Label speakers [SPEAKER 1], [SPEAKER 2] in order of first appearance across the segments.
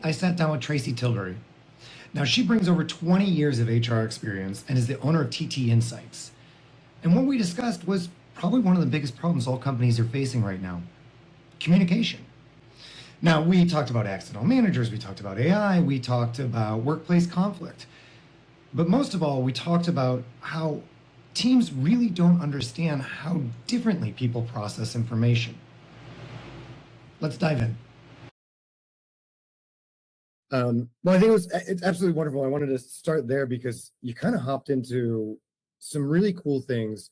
[SPEAKER 1] I sat down with Tracy Tilbury. Now, she brings over 20 years of HR experience and is the owner of TT Insights. And what we discussed was probably one of the biggest problems all companies are facing right now: communication. Now, we talked about accidental managers, we talked about AI, we talked about workplace conflict. But most of all, we talked about how teams really don't understand how differently people process information. Let's dive in.
[SPEAKER 2] Well, I think it's absolutely wonderful. I wanted to start there because you kind of hopped into some really cool things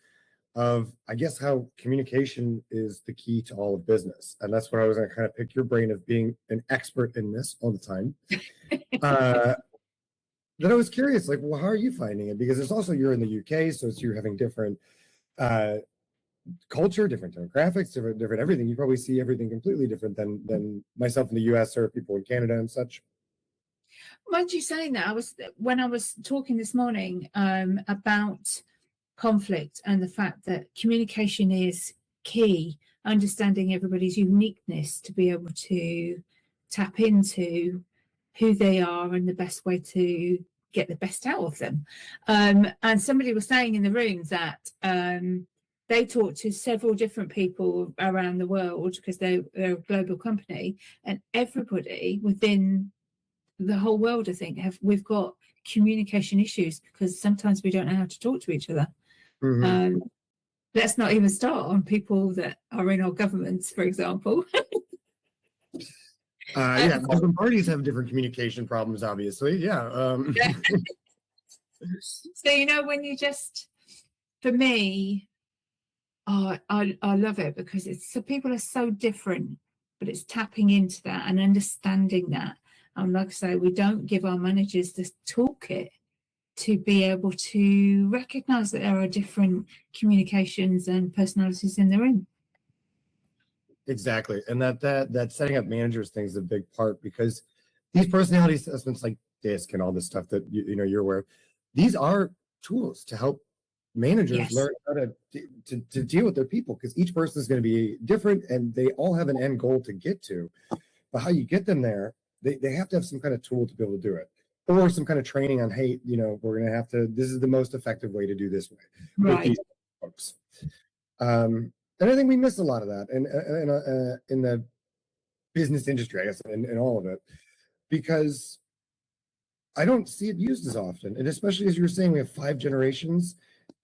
[SPEAKER 2] of, I guess, how communication is the key to all of business. And that's what I was going to kind of pick your brain of being an expert in this all the time. That I was curious, like, well, how are you finding it? Because it's also, you're in the UK, so you're having different culture, different demographics, different everything. You probably see everything completely different than myself in the US or people in Canada and such.
[SPEAKER 3] Mind you saying that, when I was talking this morning about conflict and the fact that communication is key, understanding everybody's uniqueness to be able to tap into who they are and the best way to get the best out of them. And somebody was saying in the room that they talk to several different people around the world because they're a global company, and everybody within the whole world, I think, we've got communication issues because sometimes we don't know how to talk to each other. Mm-hmm. Let's not even start on people that are in our governments, for example.
[SPEAKER 2] Different parties have different communication problems, obviously. Yeah.
[SPEAKER 3] So, when you just, for me, I love it because people are so different, but it's tapping into that and understanding that. And like I say, we don't give our managers the toolkit to be able to recognise that there are different communications and personalities in the room.
[SPEAKER 2] Exactly. And that setting up managers thing is a big part, because these personality assessments like DISC and all this stuff that you're aware of, these are tools to help managers learn how to deal with their people, because each person is going to be different and they all have an end goal to get to. But how you get them there, they have to have some kind of tool to be able to do it, or some kind of training on, hey, we're going to have to, this is the most effective way to do this way.
[SPEAKER 3] Right.
[SPEAKER 2] With these folks. And I think we miss a lot of that in the business industry, I guess, in all of it, because I don't see it used as often. And especially as you were saying, we have 5 generations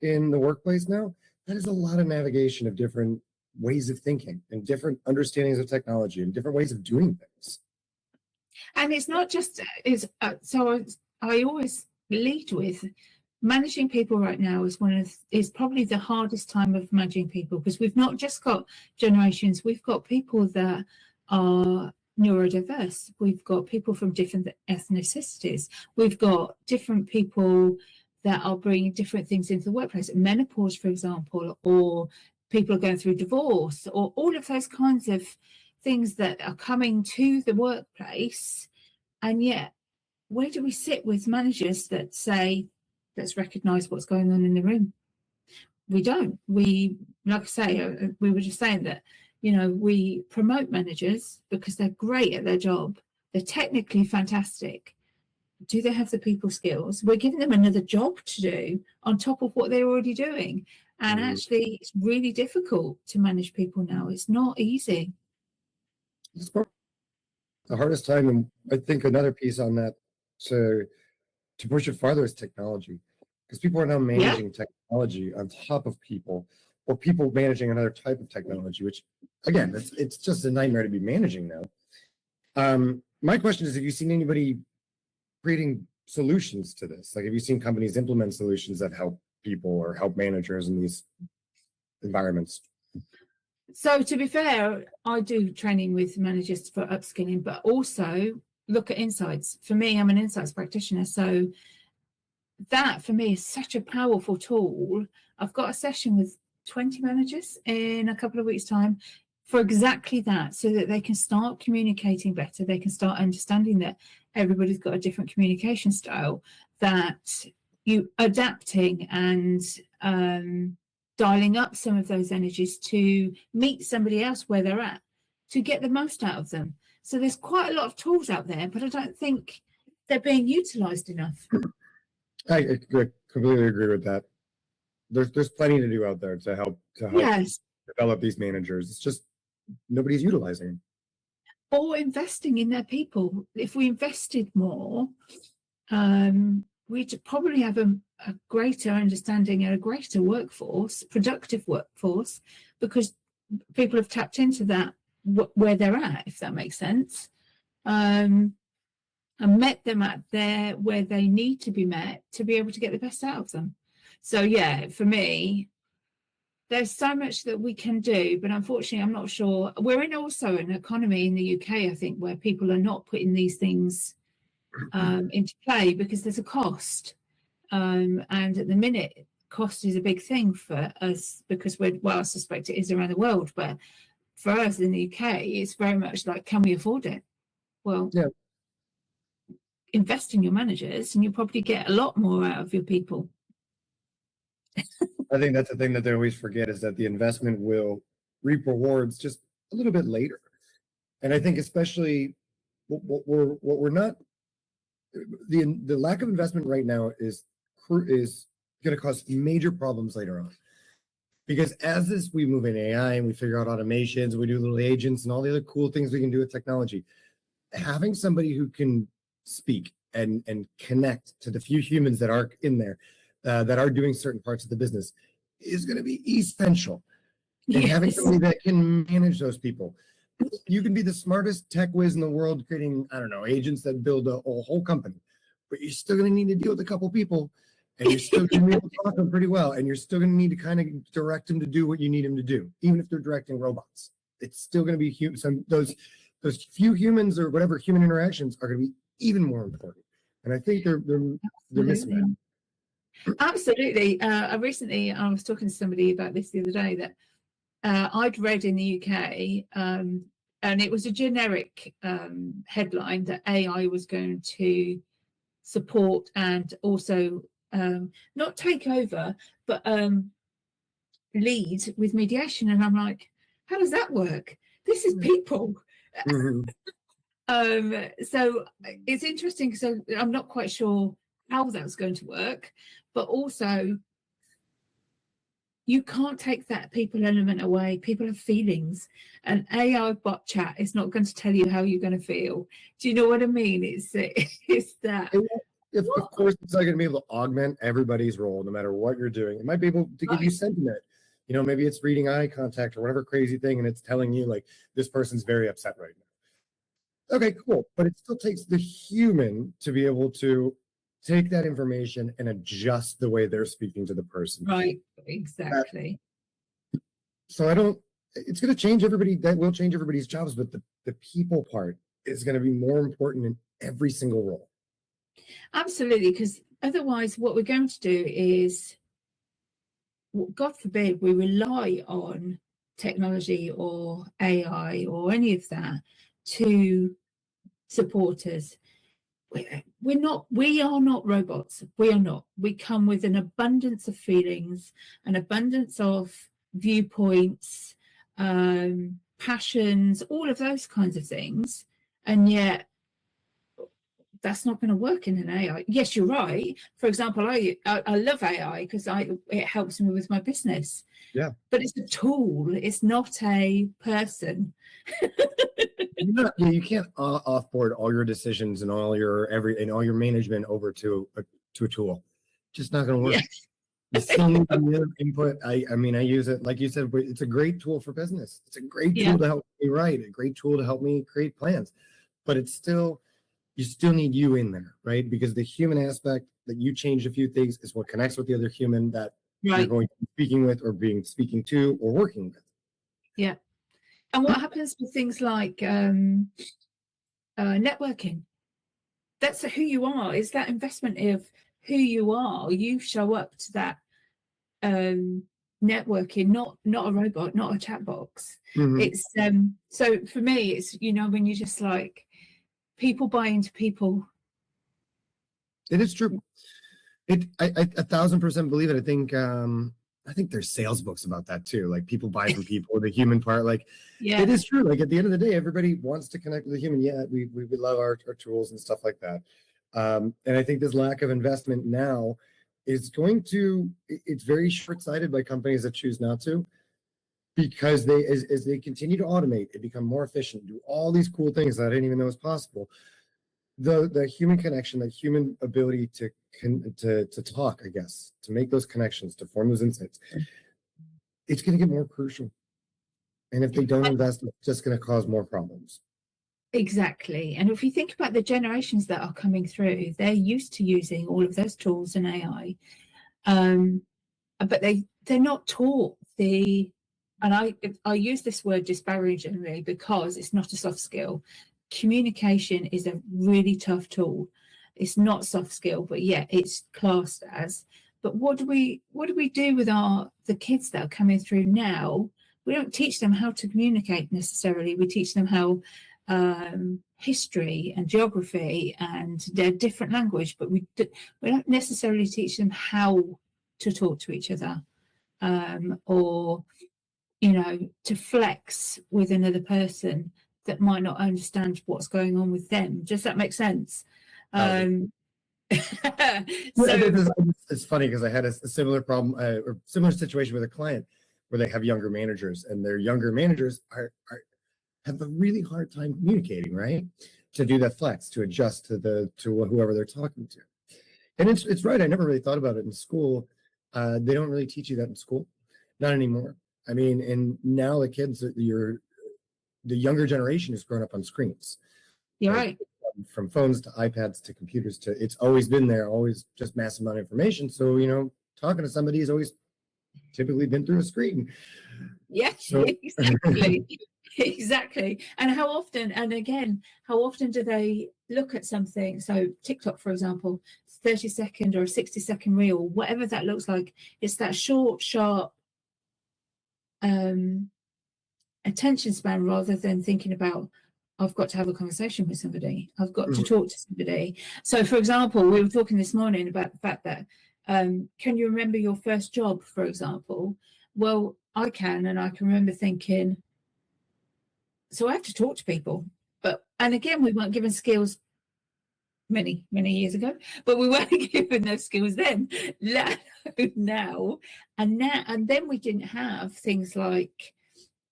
[SPEAKER 2] in the workplace now. That is a lot of navigation of different ways of thinking and different understandings of technology and different ways of doing things.
[SPEAKER 3] And it's not just, so I always lead with, managing people right now is probably the hardest time of managing people, because we've not just got generations, we've got people that are neurodiverse, we've got people from different ethnicities, we've got different people that are bringing different things into the workplace, menopause, for example, or people are going through divorce, or all of those kinds of things that are coming to the workplace. And yet, where do we sit with managers that say, let's recognise what's going on in the room? We don't. We, like I say, we were just saying that, we promote managers because they're great at their job. They're technically fantastic. Do they have the people skills? We're giving them another job to do on top of what they're already doing. And actually, it's really difficult to manage people now. It's not easy.
[SPEAKER 2] It's the hardest time. And I think another piece on that to push it farther is technology, because people are now managing technology on top of people, or people managing another type of technology, which again, it's just a nightmare to be managing now. My question is, have you seen anybody creating solutions to this? Like, have you seen companies implement solutions that help people or help managers in these environments?
[SPEAKER 3] So to be fair, I do training with managers for upskilling, but also look at insights. For me, I'm an insights practitioner, so that for me is such a powerful tool. I've got a session with 20 managers in a couple of weeks' time for exactly that, so that they can start communicating better. They can start understanding that everybody's got a different communication style, that you adapting and dialing up some of those energies to meet somebody else where they're at, to get the most out of them. So there's quite a lot of tools out there, but I don't think they're being utilized enough.
[SPEAKER 2] I completely agree with that. There's plenty to do out there to help
[SPEAKER 3] Yes.
[SPEAKER 2] develop these managers. It's just nobody's utilizing them.
[SPEAKER 3] Or investing in their people. If we invested more, we'd probably have a greater understanding and a greater workforce, productive workforce, because people have tapped into that where they're at, if that makes sense, and met them at where they need to be met to be able to get the best out of them. So yeah, for me, there's so much that we can do, but unfortunately, I'm not sure. We're in also an economy in the UK, I think, where people are not putting these things into play because there's a cost. And at the minute, cost is a big thing for us because I suspect it is around the world, but for us in the UK, it's very much like, can we afford it? Well,
[SPEAKER 2] yeah.
[SPEAKER 3] Invest in your managers and you'll probably get a lot more out of your people.
[SPEAKER 2] I think that's the thing that they always forget is that the investment will reap rewards just a little bit later. And I think especially what we're not, the lack of investment right now is going to cause major problems later on. Because as we move in AI and we figure out automations, and we do little agents and all the other cool things we can do with technology, having somebody who can speak and connect to the few humans that are in there, that are doing certain parts of the business is going to be essential. And
[SPEAKER 3] Yes.
[SPEAKER 2] having somebody that can manage those people. You can be the smartest tech whiz in the world creating, I don't know, agents that build a whole company, but you're still going to need to deal with a couple people and you're still going to be able to talk to them pretty well. And you're still going to need to kind of direct them to do what you need them to do, even if they're directing robots. It's still going to be those few humans or whatever human interactions are going to be even more important. And I think they're missing that.
[SPEAKER 3] Absolutely. I was talking to somebody about this the other day that I'd read in the UK, and it was a generic headline that AI was going to support and also not take over, but lead with mediation. And I'm like, how does that work? This is people.
[SPEAKER 2] Mm-hmm.
[SPEAKER 3] So it's interesting because I'm not quite sure how that's going to work, but also you can't take that people element away. People have feelings. An AI bot chat is not going to tell you how you're going to feel. Do you know what I mean? It's that.
[SPEAKER 2] Of course, it's not going to be able to augment everybody's role, no matter what you're doing. It might be able to give you sentiment. You know, maybe it's reading eye contact or whatever crazy thing, and it's telling you like this person's very upset right now. Okay, cool. But it still takes the human to be able to take that information and adjust the way they're speaking to the person.
[SPEAKER 3] Right, exactly.
[SPEAKER 2] So it's going to change everybody. That will change everybody's jobs, but the people part is going to be more important in every single role.
[SPEAKER 3] Absolutely, because otherwise what we're going to do is, God forbid, we rely on technology or AI or any of that to support us. We are not robots. We are not. We come with an abundance of feelings, an abundance of viewpoints, passions, all of those kinds of things. And yet that's not going to work in an AI. Yes, you're right. For example, I love AI because it helps me with my business.
[SPEAKER 2] Yeah.
[SPEAKER 3] But it's a tool. It's not a person.
[SPEAKER 2] You can't offboard all your decisions and all your management over to a tool. Just not going to work.
[SPEAKER 3] Yes.
[SPEAKER 2] You still need the input. I mean, I use it, like you said, it's a great tool for business. It's a great tool to help me write, a great tool to help me create plans. But you still need you in there, right? Because the human aspect that you change a few things is what connects with the other human that you're going to be speaking with or speaking to or working with.
[SPEAKER 3] Yeah. And what happens with things like networking? That's who you are. It's that investment of who you are. You show up to that networking, not a robot, not a chat box. Mm-hmm. It's so for me, it's, you know, when you just like people buy into people.
[SPEAKER 2] It is true. I 1,000% believe it. I think I think there's sales books about that too. Like people buy from people, the human part. Like
[SPEAKER 3] Yeah.
[SPEAKER 2] it is true. Like at the end of the day, everybody wants to connect with a human. Yeah, we love our tools and stuff like that. And I think this lack of investment now is going to, it's very short-sighted by companies that choose not to, because they, as they continue to automate and become more efficient, do all these cool things that I didn't even know was possible. The human connection, the human ability to talk, I guess, to make those connections, to form those insights, it's going to get more crucial. And if they don't invest, it's just going to cause more problems.
[SPEAKER 3] Exactly. And if you think about the generations that are coming through, they're used to using all of those tools and AI, but they're not taught the, and I use this word disparagingly because it's not a soft skill. Communication is a really tough tool. It's not soft skill, but yeah, it's classed as. But what do we do with the kids that are coming through now? We don't teach them how to communicate necessarily. We teach them how history and geography and their different language, but we don't necessarily teach them how to talk to each other, or to flex with another person that might not understand what's going on with them. Does that make sense? So
[SPEAKER 2] it's funny because I had a similar problem or similar situation with a client where they have younger managers, and their younger managers have a really hard time communicating, right? To do that flex, to adjust to whoever they're talking to. And it's right. I never really thought about it in school. They don't really teach you that in school, not anymore. I mean, and now the kids, the younger generation has grown up on screens.
[SPEAKER 3] You're
[SPEAKER 2] like,
[SPEAKER 3] right.
[SPEAKER 2] From phones to iPads to computers to, it's always been there, always just massive amount of information. So, talking to somebody has always typically been through a screen.
[SPEAKER 3] Yes,
[SPEAKER 2] So,
[SPEAKER 3] exactly. Exactly. And how often do they look at something? So TikTok, for example, 30-second or a 60-second reel, whatever that looks like, it's that short, sharp attention span, rather than thinking about, I've got to have a conversation with somebody, I've got to talk to somebody. So for example, we were talking this morning about the fact that can you remember your first job, for example? Well, I can, and I can remember thinking, so I have to talk to people. And again, we weren't given skills many years ago, but we weren't given those skills then. Now, and then we didn't have things like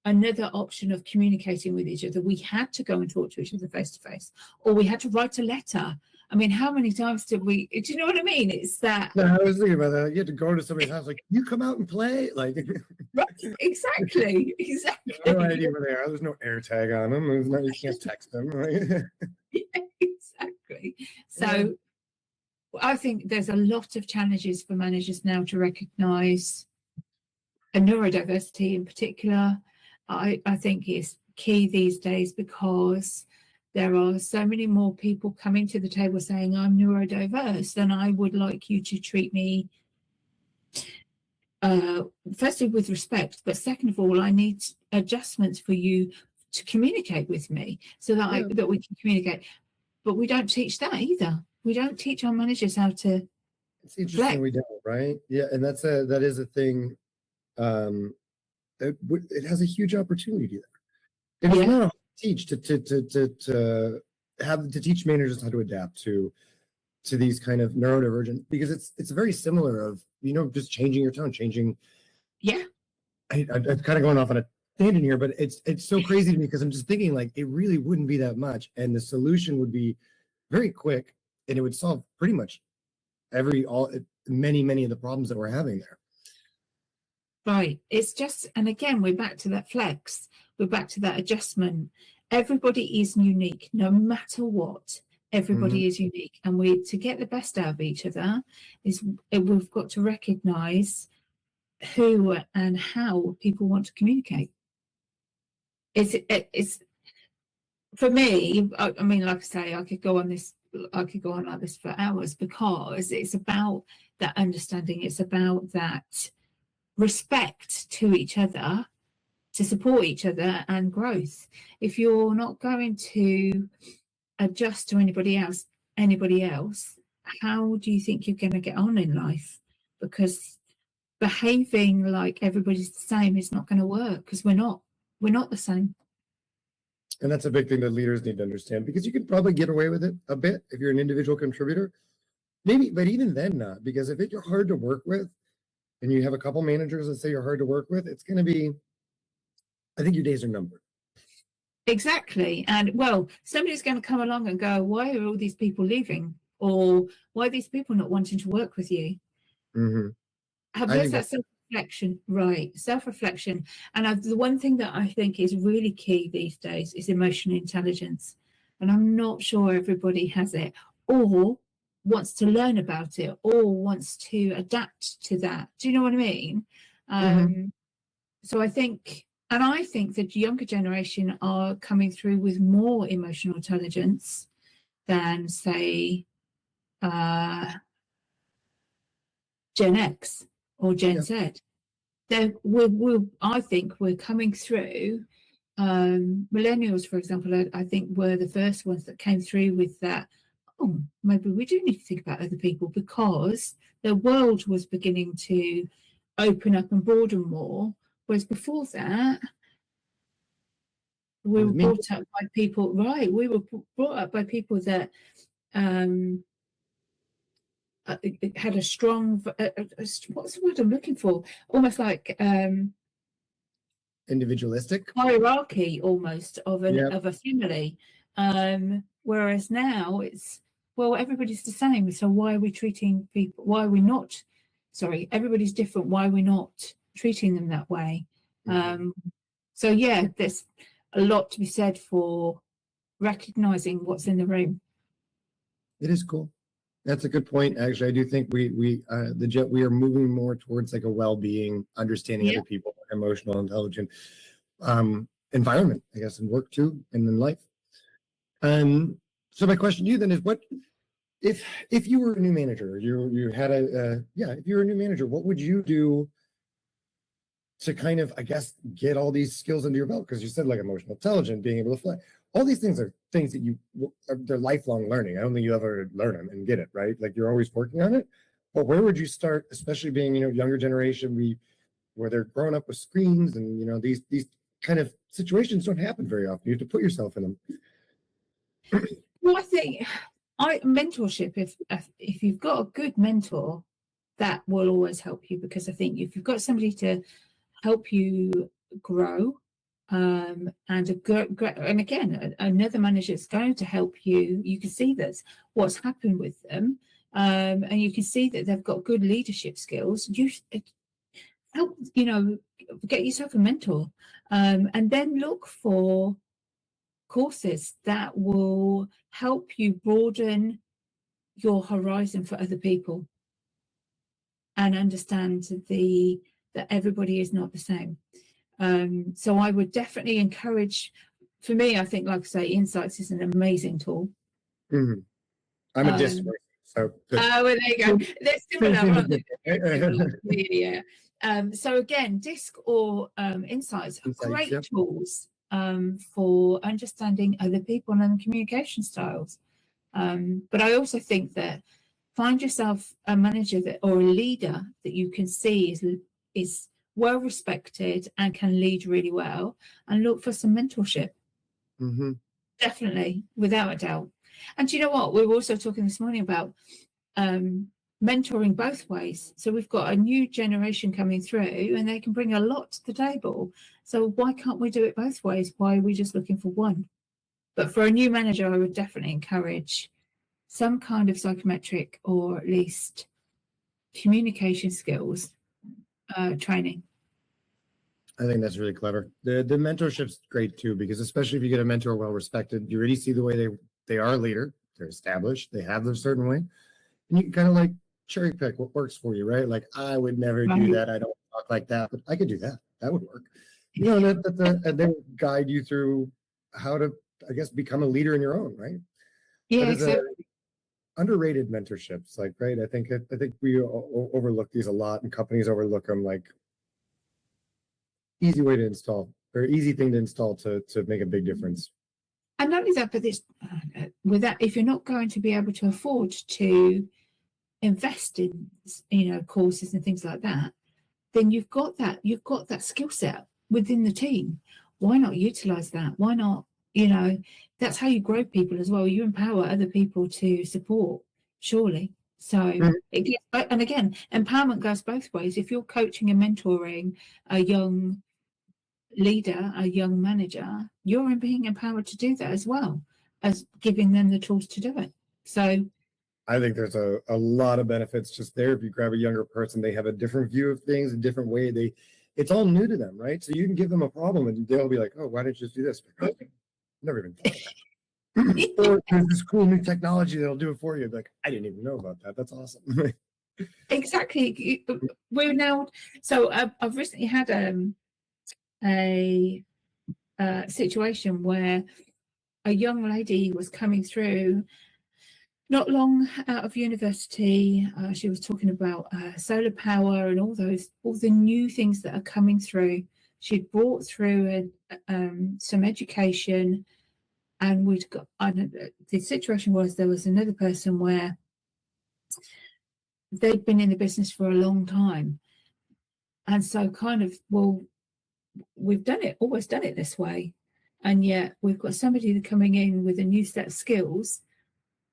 [SPEAKER 3] another option of communicating with each other. We had to go and talk to each other face to face, or we had to write a letter. I mean, how many times do you know what I mean? It's that.
[SPEAKER 2] No, I was thinking about that. You had to go to somebody's house, like, you come out and play, like.
[SPEAKER 3] Right, exactly.
[SPEAKER 2] No idea where they are. There's no air tag on them. You can't text them, right?
[SPEAKER 3] Yeah, exactly. So I think there's a lot of challenges for managers now to recognise a neurodiversity in particular. I think is key these days, because there are so many more people coming to the table saying, I'm neurodiverse and I would like you to treat me firstly with respect, but second of all, I need adjustments for you to communicate with me so that that we can communicate. But we don't teach that either. We don't teach our managers how to.
[SPEAKER 2] It's interesting we don't, right? Yeah, and that is a thing. It has a huge opportunity there. And it's not hard to teach to teach managers how to adapt to these kind of neurodivergent, because it's very similar of just changing your tone, changing.
[SPEAKER 3] Yeah.
[SPEAKER 2] I'm kind of going off on a tangent here, but it's so crazy to me, because I'm just thinking, like, it really wouldn't be that much, and the solution would be very quick, and it would solve pretty much many of the problems that we're having there.
[SPEAKER 3] Right. It's just, and again, we're back to that flex. We're back to that adjustment. Everybody is unique, no matter what. Everybody is unique, and to get the best out of each other we've got to recognise who and how people want to communicate. It's for me. I mean, like I say, I could go on like this for hours, because it's about that understanding. It's about that respect to each other, to support each other, and growth. If you're not going to adjust to anybody else, how do you think you're going to get on in life? Because behaving like everybody's the same is not going to work, because we're not the same.
[SPEAKER 2] And that's a big thing that leaders need to understand, because you can probably get away with it a bit if you're an individual contributor, maybe, but even then not, because if you're hard to work with and you have a couple managers that say you're hard to work with, it's going to be, I think your days are numbered.
[SPEAKER 3] Exactly. And well, somebody's going to come along and go, why are all these people leaving? Or why are these people not wanting to work with you? There's that self-reflection, right? Self-reflection. And the one thing that I think is really key these days is emotional intelligence. And I'm not sure everybody has it, or wants to learn about it, or wants to adapt to that. Do you know what I mean? So I think the younger generation are coming through with more emotional intelligence than, say, Gen X or Gen Z. I think we're coming through. Millennials, for example, I think were the first ones that came through with that. Oh, maybe we do need to think about other people, because the world was beginning to open up and broaden more. Whereas before that, we were brought up by people, right? We were brought up by people that had a strong, what's the word I'm looking for? Almost like
[SPEAKER 2] individualistic
[SPEAKER 3] hierarchy, almost of a family. Whereas now it's, well, everybody's the same. So why are we treating people? Why are we not? Sorry, everybody's different. Why are we not treating them that way? So yeah, there's a lot to be said for recognizing what's in the room.
[SPEAKER 2] It is cool. That's a good point. Actually, I do think we are moving more towards like a well-being, understanding other people, emotional, intelligent environment, I guess, in work too, and in life. So my question to you then is, what if you were a new manager, you had if you were a new manager, what would you do to kind of, I guess, get all these skills under your belt? Because you said like emotional intelligence, being able to fly. All these things are things that they're lifelong learning. I don't think you ever learn them and get it, right? Like you're always working on it. But where would you start, especially being, younger generation, where they're growing up with screens and, these kind of situations don't happen very often. You have to put yourself in them.
[SPEAKER 3] Well, I think mentorship, if you've got a good mentor, that will always help you, because I think if you've got somebody to help you grow, and again, another manager is going to help you. You can see that's what's happened with them, and you can see that they've got good leadership skills. You help, get yourself a mentor, and then look for courses that will help you broaden your horizon for other people, and understand that everybody is not the same. So I would definitely encourage, for me, I think, like I say, Insights is an amazing tool.
[SPEAKER 2] I'm a DISC person, so good.
[SPEAKER 3] Well, there you go. They're similar, aren't they? Yeah. So again, DISC or Insights are great tools for understanding other people and communication styles. But I also think that find yourself a manager or a leader that you can see is well respected and can lead really well, and look for some mentorship. Definitely, without a doubt. And do you know what? We were also talking this morning about mentoring both ways. So we've got a new generation coming through, and they can bring a lot to the table. So why can't we do it both ways? Why are we just looking for one? But for a new manager, I would definitely encourage some kind of psychometric, or at least communication skills training.
[SPEAKER 2] I think that's really clever. The mentorship's great too, because especially if you get a mentor well respected, you already see the way they are a leader. They're established. They have their certain way, and you can kind of like cherry pick what works for you, right? Like, I would never do that. I don't talk like that, but I could do that. That would work. And they will guide you through how to, I guess, become a leader in your own, right?
[SPEAKER 3] Yeah, exactly.
[SPEAKER 2] Underrated mentorships, like, right? I think we overlook these a lot, and companies overlook them. Like, easy way to install, or easy thing to install to make a big difference.
[SPEAKER 3] And not only that, but with that, if you're not going to be able to afford to invest in, courses and things like that, then you've got that skill set within the team. Why not utilize that? Why not, that's how you grow people as well. You empower other people to support, surely. So it gets, and again, empowerment goes both ways. If you're coaching and mentoring a young leader, a young manager, you're being empowered to do that as well as giving them the tools to do it. So
[SPEAKER 2] I think there's a lot of benefits just there. If you grab a younger person, they have a different view of things, a different way. It's all new to them, right? So you can give them a problem and they'll be like, oh, why didn't you just do this? Never even thought of that. Or there's this cool new technology that'll do it for you. Like, I didn't even know about that. That's awesome.
[SPEAKER 3] Exactly. We're now, so I've recently had a situation where a young lady was coming through not long out of university. She was talking about solar power and all the new things that are coming through. She'd brought through some education, and the situation was there was another person where they'd been in the business for a long time, and so kind of, well, we've always done it this way, and yet we've got somebody coming in with a new set of skills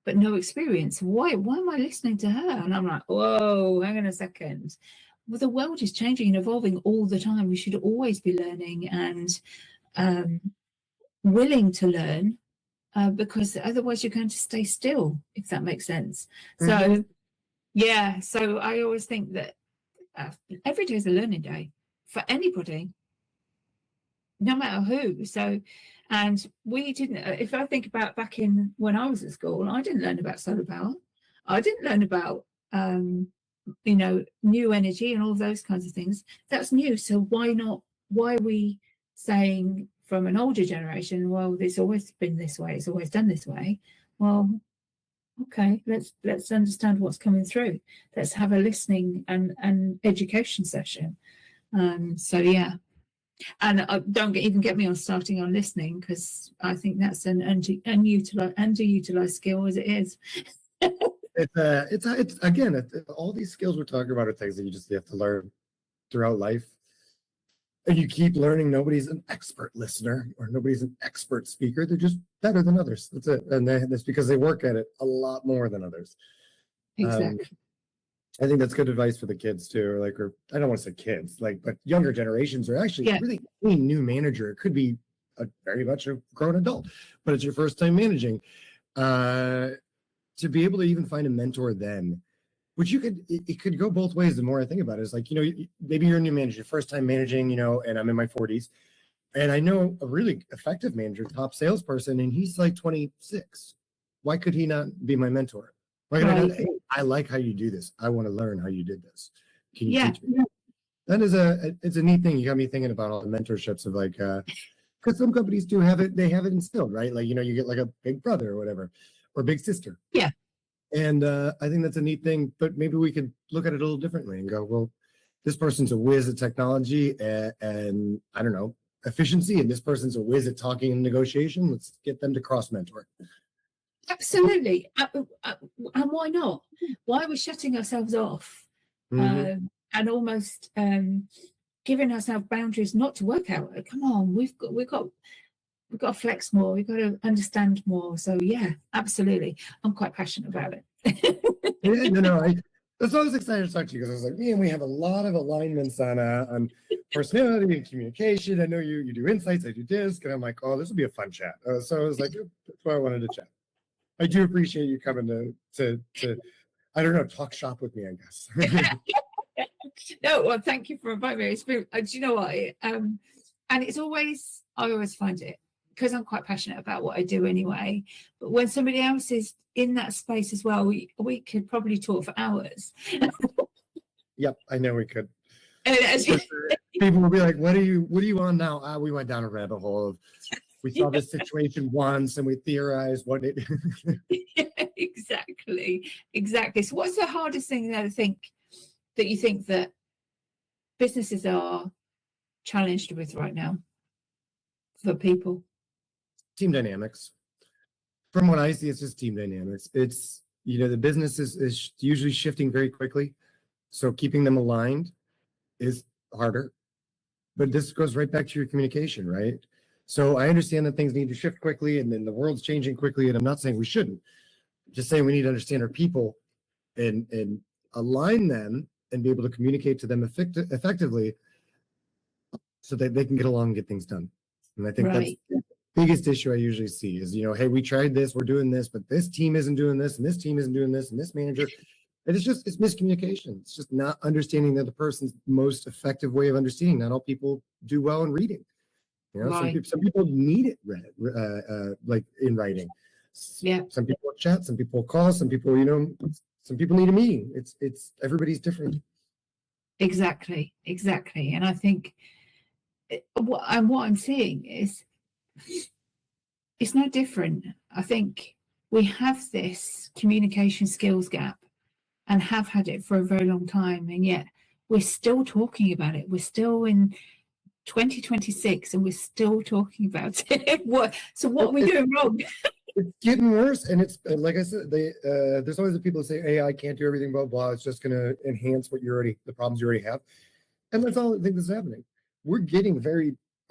[SPEAKER 3] but no experience. Why am I listening to her? And I'm like, whoa, hang on a second. Well, the world is changing and evolving all the time. We should always be learning and willing to learn, because otherwise you're going to stay still, if that makes sense. So yeah, so I always think that every day is a learning day for anybody, no matter who. So, and we didn't, if I think about back in when I was at school, I didn't learn about solar power. I didn't learn about, new energy and all those kinds of things. That's new. So why are we saying from an older generation, well, it's always been this way, it's always done this way? Well, okay, let's understand what's coming through. Let's have a listening and education session. So yeah. And don't even get me on starting on listening, because I think that's an underutilized skill as it is.
[SPEAKER 2] It's again, all these skills we're talking about are things that you just have to learn throughout life. And you keep learning. Nobody's an expert listener or nobody's an expert speaker. They're just better than others. That's it. And that's because they work at it a lot more than others.
[SPEAKER 3] Exactly.
[SPEAKER 2] I think that's good advice for the kids too. Or I don't want to say kids, but younger generations are actually really any new manager. It could be very much a grown adult, but it's your first time managing. To be able to even find a mentor then, which it could go both ways. The more I think about it, is maybe you're a new manager, first time managing, and I'm in my 40s, and I know a really effective manager, top salesperson, and he's like 26. Why could he not be my mentor? Hey, I like how you do this. I want to learn how you did this. Can you teach me? That is it's a neat thing. You got me thinking about all the mentorships of because some companies do have it. They have it instilled, right? You get like a big brother or whatever, or big sister.
[SPEAKER 3] Yeah.
[SPEAKER 2] And I think that's a neat thing. But maybe we could look at it a little differently and go, well, this person's a whiz at technology and I don't know, efficiency, and this person's a whiz at talking and negotiation. Let's get them to cross mentor.
[SPEAKER 3] Absolutely. And why not? Why are we shutting ourselves off and almost giving ourselves boundaries not to work out? Come on, we've got to flex more. We've got to understand more. So yeah, absolutely. I'm quite passionate about it.
[SPEAKER 2] That's why I was excited to talk to you, because I was like, man, we have a lot of alignments on personality and communication. I know you do insights, I do disc, and I'm like, oh, this will be a fun chat. So I was like, that's why I wanted to chat. I do appreciate you coming to I don't know, talk shop with me, I guess.
[SPEAKER 3] No, well, thank you for inviting me. It's been, do you know what? And it's always, I always find it, because I'm quite passionate about what I do anyway. But when somebody else is in that space as well, we could probably talk for hours.
[SPEAKER 2] Yep, I know we could. People will be like, what are you on now? We went down a rabbit hole of, we saw this situation once and we theorized what it
[SPEAKER 3] Exactly. So what's the hardest thing that you think that businesses are challenged with right now for people?
[SPEAKER 2] Team dynamics. From what I see, it's just team dynamics. It's, the business is usually shifting very quickly. So keeping them aligned is harder, but this goes right back to your communication, right? So I understand that things need to shift quickly and then the world's changing quickly. And I'm not saying we shouldn't. I'm just saying we need to understand our people and align them and be able to communicate to them effectively so that they can get along and get things done. And I think that's the biggest issue I usually see is, you know, hey, we tried this, we're doing this, but this team isn't doing this, and this team isn't doing this, and this manager. And it's miscommunication. It's just not understanding the other person's most effective way of understanding. Not all people do well in reading. You know, some people need it read, like in writing.
[SPEAKER 3] Yeah.
[SPEAKER 2] Some people chat, some people call, some people, you know, some people need a meeting. It's everybody's different.
[SPEAKER 3] Exactly. And I think what I'm seeing is it's no different. I think we have this communication skills gap and have had it for a very long time, and yet we're still talking about it. We're still in 2026 and we're still talking about it. So what are we doing wrong?
[SPEAKER 2] It's getting worse, and it's like I said, there's always the people that say AI can't do everything, blah blah. It's just going to enhance the problems you already have, and that's all I think that's happening. We're getting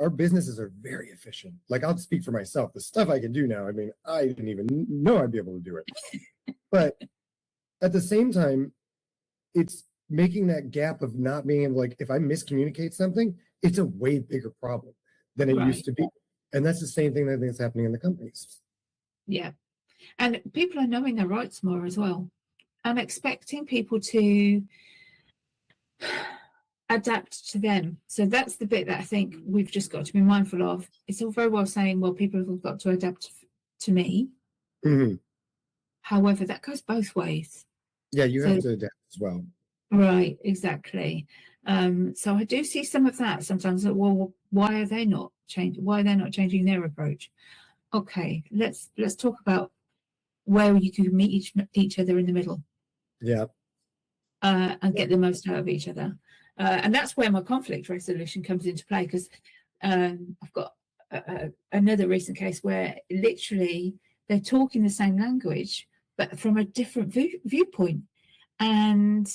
[SPEAKER 2] our businesses are very efficient. Like, I'll speak for myself. The stuff I can do now, I mean, I didn't even know I'd be able to do it. But at the same time, it's making that gap of not being able, like, if I miscommunicate something, it's a way bigger problem than it used to be. And that's the same thing that I think is happening in the companies.
[SPEAKER 3] Yeah. And people are knowing their rights more as well. I'm expecting people to adapt to them. So that's the bit that I think we've just got to be mindful of. It's all very well saying, well, people have got to adapt to me.
[SPEAKER 2] Mm-hmm.
[SPEAKER 3] However, that goes both ways.
[SPEAKER 2] Yeah, you have to adapt as well.
[SPEAKER 3] Right, exactly. So I do see some of that sometimes. Well, why are they not changing? Why are they not changing their approach? Okay, let's talk about where you can meet each other in the middle.
[SPEAKER 2] Yeah.
[SPEAKER 3] And get the most out of each other. And that's where my conflict resolution comes into play, because I've got another recent case where literally they're talking the same language, but from a different viewpoint. And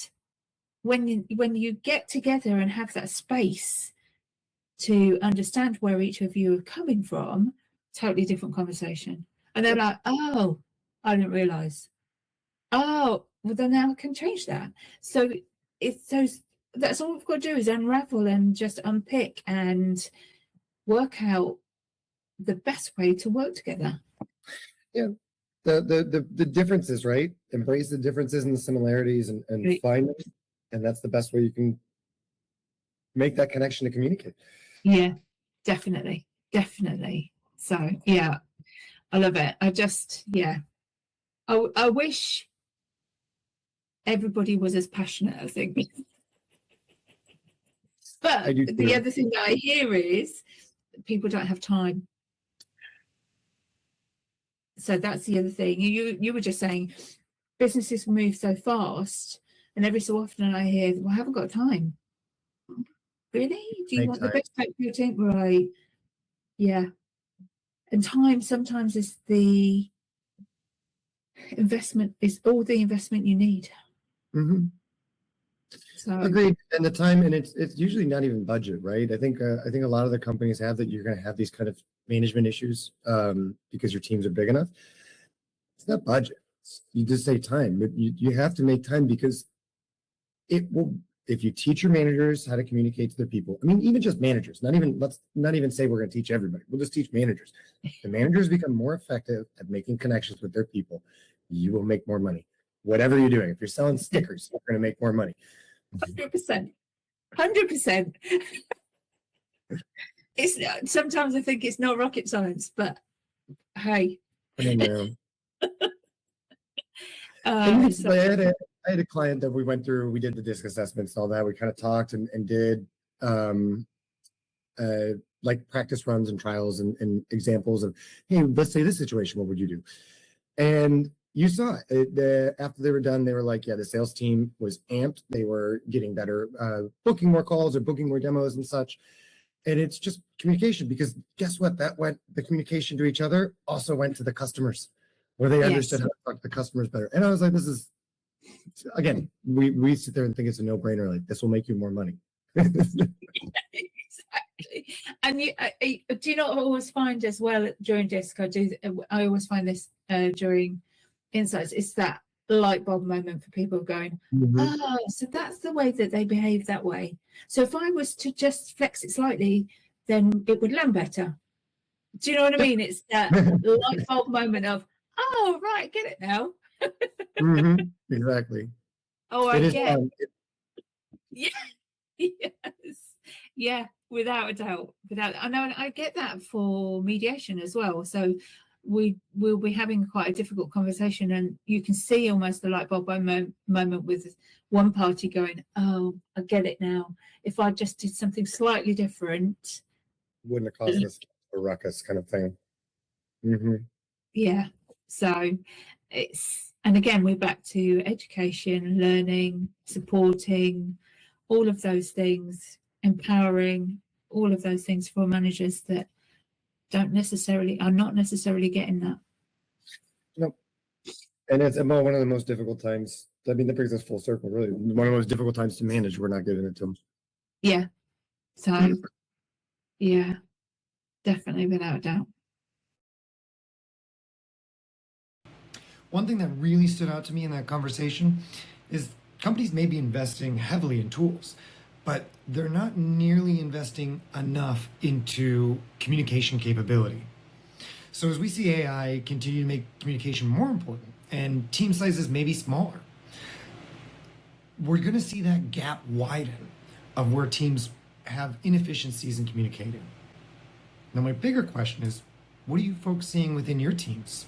[SPEAKER 3] when you get together and have that space to understand where each of you are coming from, totally different conversation. And they're like, oh, I didn't realize. Oh, well, then now I can change that. So that's all we've got to do is unravel and just unpick and work out the best way to work together.
[SPEAKER 2] Yeah. The differences, right? Embrace the differences and the similarities and find them. And that's the best way you can make that connection to communicate.
[SPEAKER 3] Yeah, definitely. So, yeah, I love it. I wish everybody was as passionate, I think. But the other thing that I hear is people don't have time. So that's the other thing. You were just saying businesses move so fast, and every so often I hear, well, I haven't got time. Really? Do you want the best out of your team? Right. Yeah. And time sometimes is the investment, is all the investment you need.
[SPEAKER 2] Mm-hmm.
[SPEAKER 3] So
[SPEAKER 2] agreed. And the time, and it's usually not even budget, right? I think a lot of the companies have that you're going to have these kind of management issues because your teams are big enough. It's not budget. You just say time, but you have to make time, because it will. If you teach your managers how to communicate to their people, I mean, even just managers, let's not even say we're going to teach everybody. We'll just teach managers. The managers become more effective at making connections with their people. You will make more money. Whatever you're doing, if you're selling stickers, you're going to make more money.
[SPEAKER 3] 100%. It's sometimes I think it's not rocket science, but hey.
[SPEAKER 2] I know. I had a client that we went through, we did the DISC assessments and all that. We kind of talked and did like practice runs and trials and examples of, hey, let's say this situation, what would you do? And you saw it. After they were done, they were like, yeah, the sales team was amped. They were getting better, booking more calls or booking more demos and such. And it's just communication, because guess what? The communication to each other also went to the customers, where they understood how to talk to the customers better. And I was like, this is, again, we sit there and think it's a no-brainer. Like, this will make you more money.
[SPEAKER 3] Exactly. And do you not always find as well during DISC? I always find this during insights. It's that light bulb moment for people going,
[SPEAKER 2] Mhm.
[SPEAKER 3] oh, so that's the way that they behave that way. So if I was to just flex it slightly, then it would learn better. Do you know what I mean? It's that light bulb moment of, oh, right, get it now.
[SPEAKER 2] Exactly.
[SPEAKER 3] Oh, I
[SPEAKER 2] It is
[SPEAKER 3] get.
[SPEAKER 2] fun.
[SPEAKER 3] Yeah. Yes. Yeah, without a doubt. I know I get that for mediation as well. So we will be having quite a difficult conversation, and you can see almost the light bulb moment with one party going, oh, I get it now. If I just did something slightly different,
[SPEAKER 2] Wouldn't have caused this a ruckus kind of thing. Hmm.
[SPEAKER 3] yeah. So and again, we're back to education, learning, supporting, all of those things, empowering, all of those things for managers that are not necessarily getting that.
[SPEAKER 2] Nope. And it's about one of the most difficult times. I mean, that brings us full circle, really. One of the most difficult times to manage. We're not giving it to them.
[SPEAKER 3] Yeah. So, yeah, definitely, without a doubt.
[SPEAKER 1] One thing that really stood out to me in that conversation is companies may be investing heavily in tools, but they're not nearly investing enough into communication capability. So as we see AI continue to make communication more important and team sizes may be smaller, we're going to see that gap widen of where teams have inefficiencies in communicating. Now, my bigger question is, what are you folks seeing within your teams?